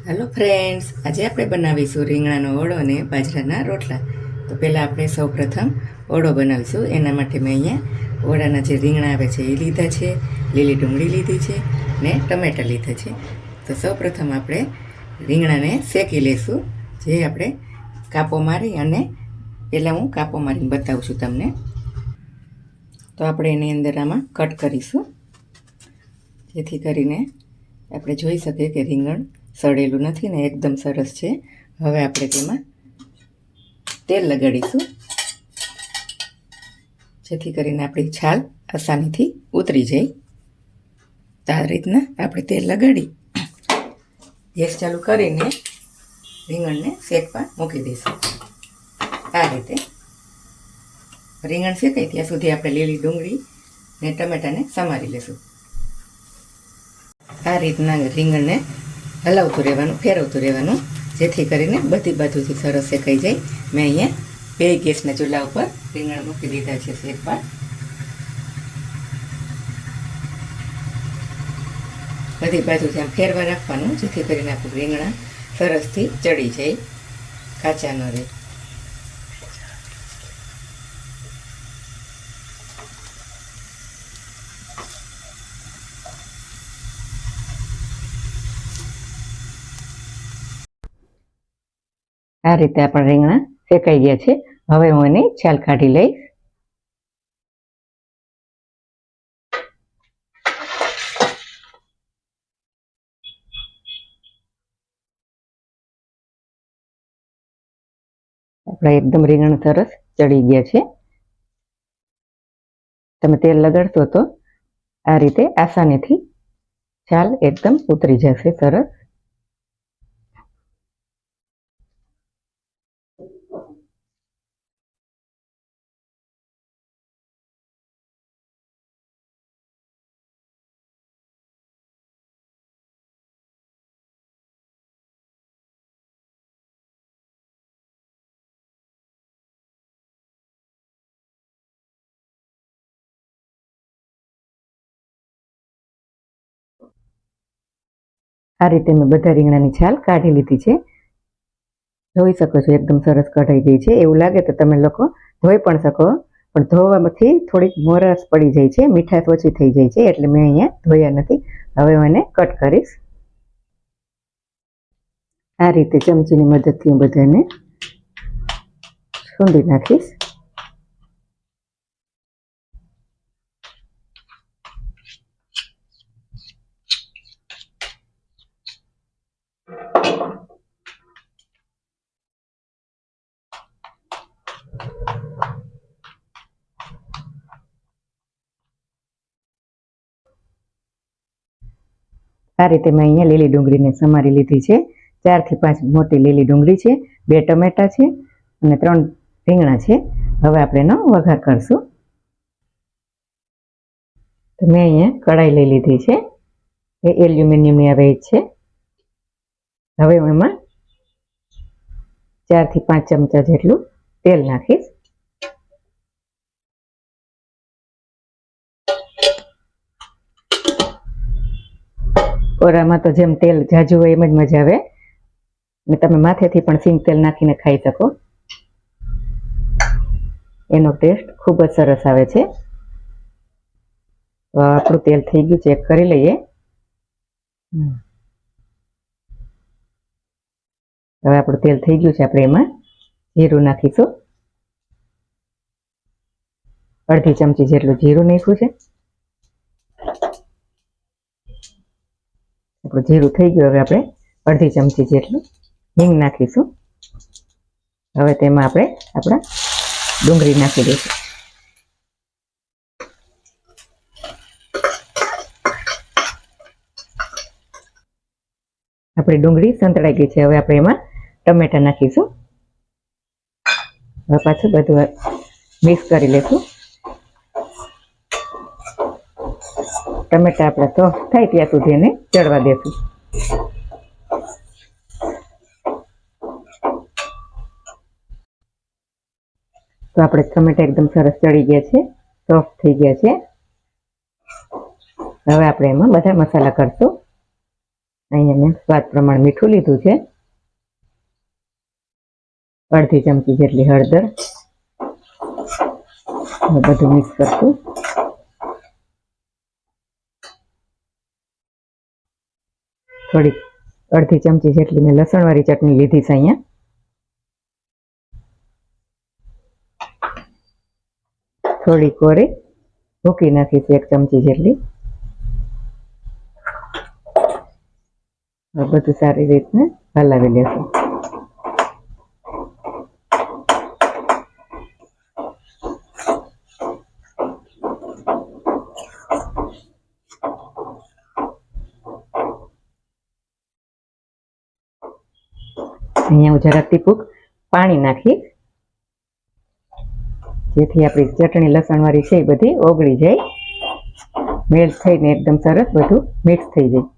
Hello friends, આજે આપણે બનાવીશું રીંગણાનો ઓળો અને બાજરાના રોટલા. તો પહેલાં આપણે સૌપ્રથમ ઓળો બનાવીશું. એના માટે મેં અહીંયા ઓળાના જે રીંગણા આવે છે એ લીધા છે, લીલી ડુંગળી લીધી છે ને ટમેટાં લીધા છે. તો સૌપ્રથમ આપણે રીંગણાને શેકી લઈશું. જે આપણે કાપો મારી અને પહેલાં હું કાપો મારીને બતાવું છું તમને. તો આપણે એની અંદર આમાં કટ કરીશું, જેથી કરીને આપણે જોઈ શકીએ કે રીંગણ સડેલું નથી ને એકદમ સરસ છે. હવે આપણે તેમાં તેલ લગાડીશું, જેથી કરીને આપણી છાલ આસાનીથી ઉતરી જાય. તો આ રીતના આપણે તેલ લગાડી ગેસ ચાલુ કરીને રીંગણને શેકવા મૂકી દઈશું. આ રીતે રીંગણ શેકાય ત્યાં સુધી આપણે લીલી ડુંગળી ને ટમેટાને સમારી લઈશું. આ રીતના રીંગણને હલાવતું રહેવાનું, ફેરવતું રહેવાનું, જેથી કરીને બધી બાજુથી સરસ શેકાઈ જાય. મેં અહીંયા 2 ગેસના ચૂલા ઉપર રીંગણ મૂકી દીધા છે શેકવા. બધી બાજુથી આમ ફેરવા રાખવાનું, જેથી કરીને આપણું રીંગણા સરસથી ચડી જાય, કાચા ન રહે. આ રીતે આપણા રીંગણા શેકાઈ ગયા છે. હવે હું એની છાલ કાઢી લઈશ. આપણા એકદમ રીંગણ સરસ ચડી ગયા છે. તમે તેલ લગાડશો તો આ રીતે આસાનીથી છાલ એકદમ ઉતરી જશે સરસ. આ રીતે મેં બધા રીંગણાની છાલ કાઢી લીધી છે. જોઈ શકો છો એકદમ સરસ કઢાઈ ગઈ છે. એવું લાગે તો તમે લોકો ધોઈ પણ શકો, પણ ધોવામાંથી થોડીક મોરસ પડી જાય છે, મીઠાશ ઓછી થઈ જાય છે, એટલે મેં અહીંયા ધોયા નથી. હવે હું એને કટ કરીશ. આ રીતે ચમચીની મદદથી હું બધાને સૂંધી નાખીશ. આ રીતે મેં અહીંયા લીલી ડુંગળીને સમારી લીધી છે. 4 થી 5 મોટી લીલી ડુંગળી છે, 2 ટમેટા છે અને 3 રીંગણા છે. હવે આપણે એનો વઘાર કરશું. તો મેં અહીંયા કઢાઈ લઈ લીધી છે, એ એલ્યુમિનિયમની આવે છે. હવે હું એમાં 4 થી 5 ચમચા જેટલું તેલ નાખીશ. ઓરામાં તો જેમ તેલ ઝાઝું હોય એમ જ મજા આવે, ને તમે માથેથી પણ સિંગ તેલ નાખીને ખાઈ શકો. એનો ટેસ્ટ ખૂબ જ સરસ આવે છે. તો આપણું તેલ થઈ ગયું, ચેક કરી લઈએ. હવે આપણું તેલ થઈ ગયું છે. આપણે એમાં જીરું નાખીશું. અડધી ચમચી જેટલું જીરું નાખ્યું છે. આપણું જીરું થઈ ગયું. હવે આપણે અડધી ચમચી જેટલું હિંગ નાખીશું. હવે તેમાં આપણે આપણા ડુંગળી નાખી દઈશું. આપણી ડુંગળી સંતળાઈ ગઈ છે. હવે આપણે એમાં ટમેટા નાખીશું. હવે પાછું બધું મિક્સ કરી લઈશું. ટમેટા આપણે સોફ્ટ થાય ત્યાં સુધી એને ચડવા દેશું. તો આપણે ટમેટા એકદમ સરસ ચડી ગયા છે, સોફ્ટ થઈ ગયા છે. હવે આપણે એમાં બધા મસાલા કરશું. અહીંયા મેં સ્વાદ પ્રમાણે મીઠું લીધું છે, અડધી ચમચી જેટલી હળદર, બધું મિક્સ કરશું. થોડી અડધી ચમચી જેટલી મેં લસણવાળી ચટણી લીધી છે. અહીંયા થોડી કોરી ભૂકી નાખીશું, 1 ચમચી જેટલી. બધું સારી રીતના હલાવી લેશું. અહીંયા હું જરાક ટીપું પાણી નાખી, જેથી આપણી ચટણી લસણવાળી છે એ બધી ઓગળી જાય, મેલ્ટ થઈને એકદમ સરસ બધું મિક્સ થઈ જાય.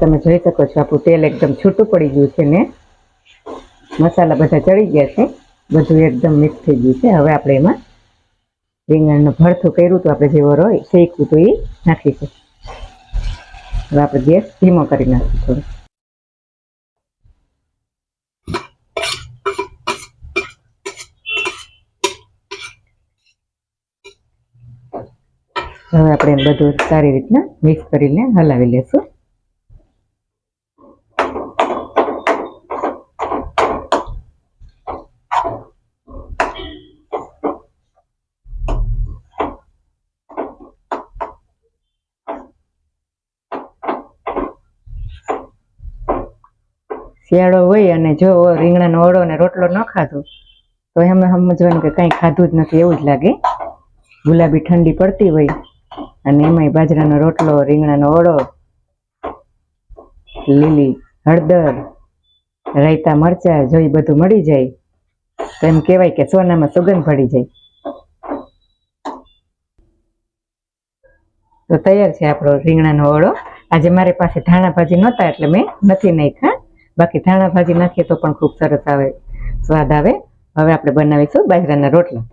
તમે જોઈ શકો છો આપણું તેલ એકદમ છૂટું પડી ગયું છે ને મસાલા બધા ચડી ગયા છે, બધું એકદમ મિક્સ થઈ ગયું છે. હવે આપણે એમાં રીંગણનું ભરથું કર્યું તો આપણે જેવો હોય શેકવું તો એ નાખીશું. હવે આપણે ગેસ ધીમો કરી નાખીશું. હવે આપણે બધું સારી રીતના મિક્સ કરીને હલાવી લેશું. શિયાળો હોય અને જો રીંગણાનો ઓળો અને રોટલો ન ખાધો તો એમ સમજવાનું કે કંઈ ખાધું જ નથી એવું જ લાગે. ગુલાબી ઠંડી પડતી હોય અને એમાંય બાજરાનો રોટલો, રીંગણાનો ઓળો, લીલી હળદર, રાયતા મરચાં જો એ બધું મળી જાય તો એમ કહેવાય કે સોનામાં સુગંધ પડી જાય. તો તૈયાર છે આપણો રીંગણાનો ઓળો. આજે મારી પાસે ધાણા ભાજી નહોતા એટલે મેં નથી નાખ્યા, બાકી ધાણા ભાજી નાખીએ તો પણ ખૂબ સરસ આવે, સ્વાદ આવે. હવે આપણે બનાવીશું બાજરાના રોટલા.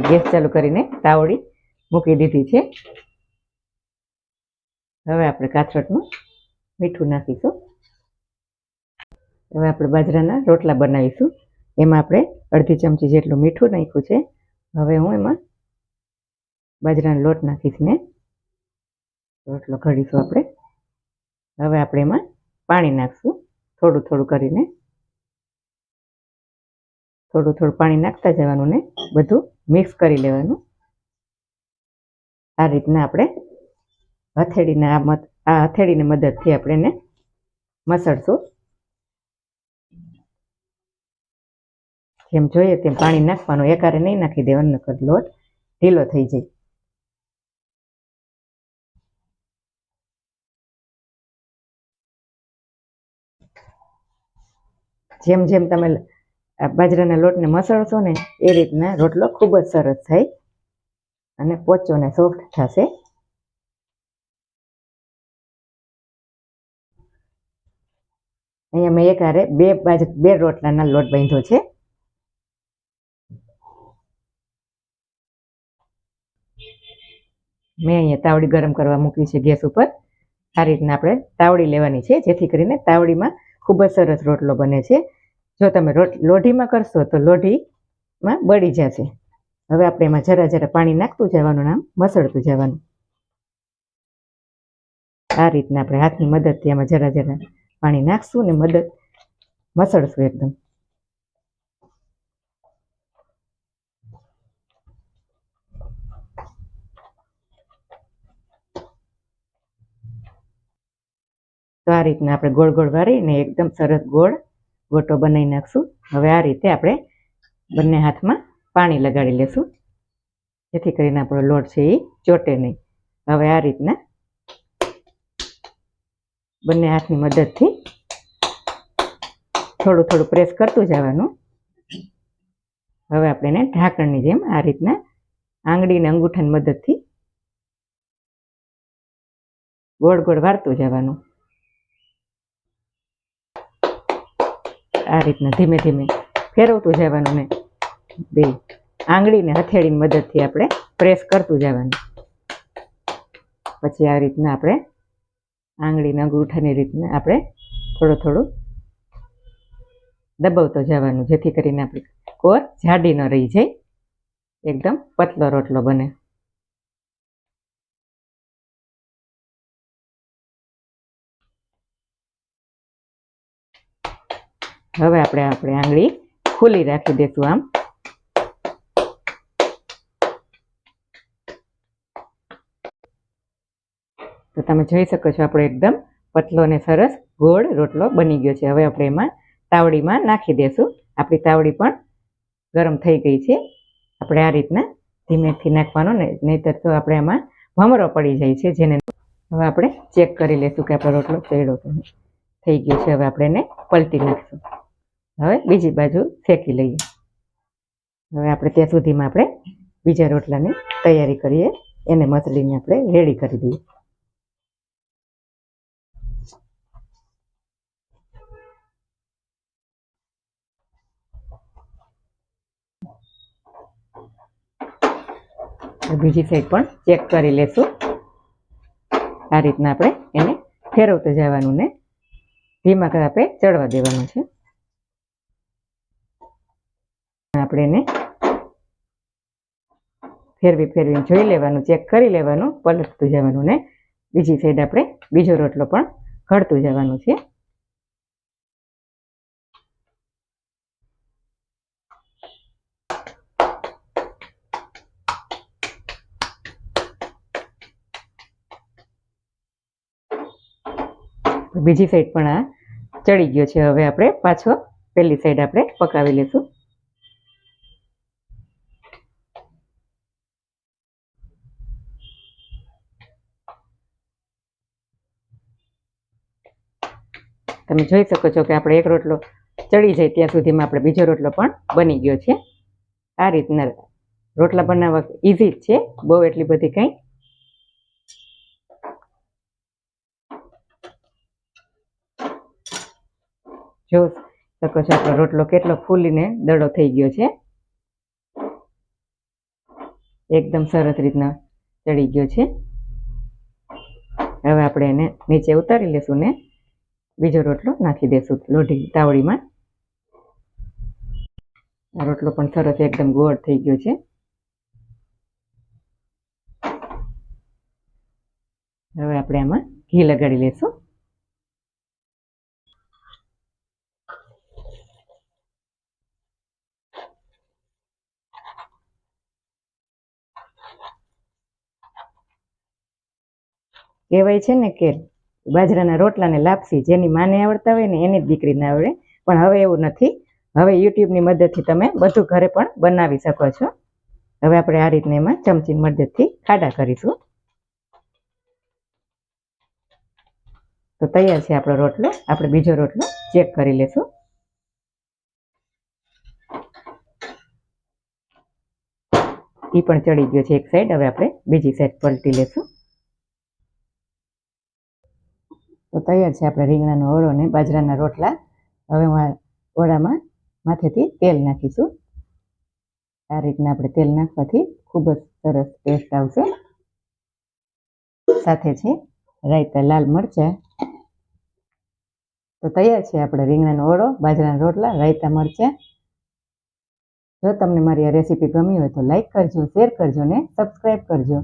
ગેસ ચાલુ કરીને તાવડી મૂકી દીધી છે. હવે આપણે કાથરોટમાં મીઠું નાખીશું. હવે આપણે બાજરાના રોટલા બનાવીશું. એમાં આપણે અડધી ચમચી જેટલું મીઠું નાખ્યું છે. હવે હું એમાં બાજરાનો લોટ નાખીશ ને રોટલો ઘડીશું આપણે. હવે આપણે એમાં પાણી નાખશું, થોડું થોડું કરીને. થોડું થોડું પાણી નાખતા જવાનું ને બધું મિક્સ કરી લેવાનું. આ રીતના આપણે હથેળીની મદદથી આપણે એને મસળશું. જેમ જોઈએ તેમ પાણી નાખવાનું, એકારે નહીં નાખી દેવાનું, નકર લોટ ઢીલો થઈ જાય. જેમ જેમ તમે બાજરાના લોટને મસળશો ને એ રીતના રોટલો ખૂબ જ સરસ થાય અને પોચો ને સોફ્ટ થશે. અહીંયા મેં એકારે બે રોટલાના લોટ બાંધ્યો છે. મેં અહીંયા તાવડી ગરમ કરવા મૂકી છે ગેસ ઉપર. આ રીતના આપણે તાવડી લેવાની છે, જેથી કરીને તાવડીમાં ખૂબ જ સરસ રોટલો બને છે. જો તમે લોઢીમાં કરશો તો લોઢીમાં બળી જશે. હવે આપણે એમાં જરા જરા પાણી નાખતું જવાનું, આમ મસળતું જવાનું. આ રીતના આપણે હાથની મદદથી આમાં જરા જરા પાણી નાખશું ને મસળશું એકદમ. તો આ રીતના આપણે ગોળ ગોળ વાળીને એકદમ સરસ ગોટો બનાવી નાખશું. હવે આ રીતે આપણે બંને હાથમાં પાણી લગાડી લેશું, જેથી કરીને આપણો લોટ છે એ ચોટે નહીં. હવે આ રીતના બંને હાથની મદદથી થોડું થોડું પ્રેસ કરતું જવાનું. હવે આપણે એને ઢાંકણની જેમ આ રીતના આંગળીને અંગૂઠાની મદદથી ગોળ ગોળ વાળતું જવાનું. આ રીતના ધીમે ધીમે ફેરવતું જવાનું ને બે આંગળીને હથેળીની મદદથી આપણે પ્રેસ કરતું જવાનું. પછી આ રીતના આપણે આંગળીના અંગૂઠાની રીતના આપણે થોડું થોડું દબાવતો જવાનું, જેથી કરીને આપણી કોર જાડી ન રહી જાય, એકદમ પતલો રોટલો બને. હવે આપણે આંગળી ખુલ્લી રાખી દઈશું આમ. તો તમે જોઈ શકો છો આપણો એકદમ પતલો અને સરસ ગોળ રોટલો બની ગયો છે. હવે આપણે એમાં તાવડીમાં નાખી દઈશું. આપણી તાવડી પણ ગરમ થઈ ગઈ છે. આપણે આ રીતના ધીમેથી નાખવાનો ને, નહીંતર તો આપણે આમાં ભમરો પડી જાય છે. જેને હવે આપણે ચેક કરી લઈશું કે આપણો રોટલો ચડ્યો થઈ ગયો છે. હવે આપણે એને પલટી નાખીશું. હવે બીજી બાજુ શેકી લઈએ. હવે આપણે ત્યાં સુધીમાં આપણે બીજા રોટલાની તૈયારી કરીએ. એને મસળીને આપણે રેડી કરી દઈએ. બીજી સાઈડ પણ ચેક કરી લેશું. આ રીતના આપણે એને ફેરવતું જવાનું ને ધીમા તાપે ચડવા દેવાનું છે. આપણે એને ફેરવીને જોઈ લેવાનું, ચેક કરી લેવાનું, પલટતું જવાનું ને બીજી સાઈડ આપણે બીજો રોટલો પણ ઘડતું જવાનું છે. બીજી સાઈડ પણ આ ચડી ગયો છે. હવે આપણે પાછો પેલી સાઈડ આપણે પકાવી લઈશું. તમે જોઈ શકો છો કે આપણે એક રોટલો ચડી જાય ત્યાં સુધીમાં આપણે બીજો રોટલો પણ બની ગયો છે. આ રીતના રોટલા બનાવવા ઇઝી જ છે, બહુ એટલી બધી કંઈ જો શકો છો આપણો રોટલો કેટલો ફૂલીને દડો થઈ ગયો છે. એકદમ સરસ રીતના ચડી ગયો છે. હવે આપણે એને નીચે ઉતારી લેશું ને બીજો રોટલો નાખી દેશું લોઢી તાવડીમાં. આ રોટલો પણ સરસ એકદમ ગોળ થઈ ગયો છે. હવે આપણે આમાં ઘી લગાડી લેશું. કહેવાય છે ને કે બાજરાના રોટલાને લાપસી જેની માને આવડતા હોય ને એની જ દીકરીને આવડે, પણ હવે એવું નથી. હવે યુટ્યુબની મદદથી તમે બધું ઘરે પણ બનાવી શકો છો. હવે આપણે આ રીતને એમાં ચમચીની મદદથી ખાડા કરીશું. તો તૈયાર છે આપણો રોટલો. આપણે બીજો રોટલો ચેક કરી લેશું. એ પણ ચડી ગયો છે એક સાઈડ. હવે આપણે બીજી સાઈડ પલટી લેશું. તો તૈયાર છે આપણે રીંગણાનો ઓળો અને બાજરાના રોટલા. હવે હું ઓળામાં માથેથી તેલ નાખીશું. આ રીતના આપણે તેલ નાખવાથી ખૂબ જ સરસ ટેસ્ટ આવશે. સાથે છે રાયતા લાલ મરચાં. તો તૈયાર છે આપણે રીંગણાનો ઓળો, બાજરાના રોટલા, રાયતા મરચાં. જો તમને મારી આ રેસીપી ગમી હોય તો લાઈક કરજો, શેર કરજો ને સબસ્ક્રાઈબ કરજો.